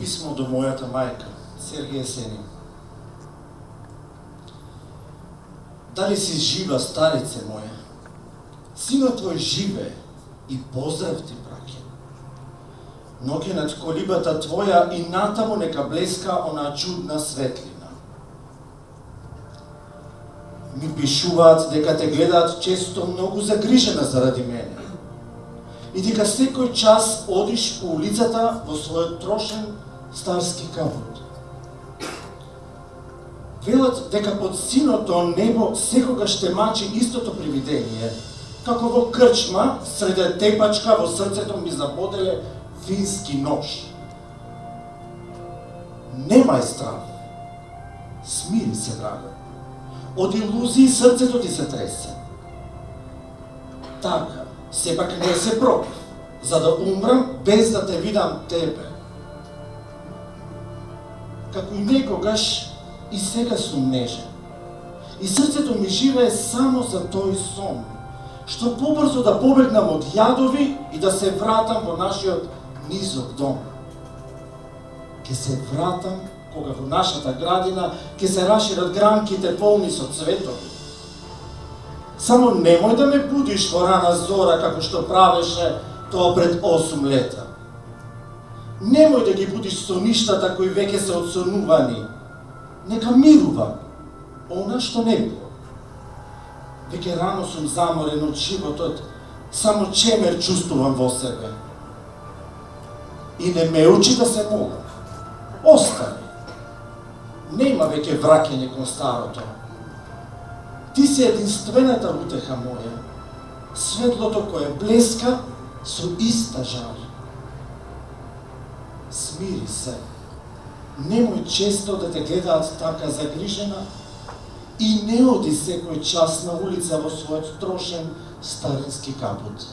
Писмо до мојата мајка, Сергија Сенин. Дали си жива, старице моја? Синот твој живе и поздрав ти, браке. Ноќе над колибата твоја и натаму нека блеска онаа чудна светлина. Ми пишуваат дека те гледаат често многу загрижена заради мене и дека секој час одиш по улицата во својот трошен старски капут. Велат дека под синото небо секогаш те мачи истото привидение, како во крчма, среде тепачка во срцето ми забоделе фински нож. Немај страв. Смири се, драга. Од илузии срцето ти се тресе. Така, сепак не се против, за да умрам без да те видам тебе. Како и некогаш, и сега сум нежен. И срцето ми живее само за тој сон, што побрзо да побегнам од јадови и да се вратам во нашиот низок дом. Ке се вратам кога во нашата градина ке се рашират гранките полни со цветови. Само немој да ме будиш во рана зора како што правеше тоа пред 8 лета. Немој да ги будиш соништата кои веќе се одсонувани. Нека мирува она што не било. Веќе рано сум заморен од животот, само чемер чувствувам во себе. И не ме учи да се молам. Остани. Нема веќе враќање кон старото. Ти си единствената утеха моја, светлото кое блеска со иста жар. Смири се. Немој често да те гледаат така загрижена и не оди секој час на улица во својот трошен старински капут.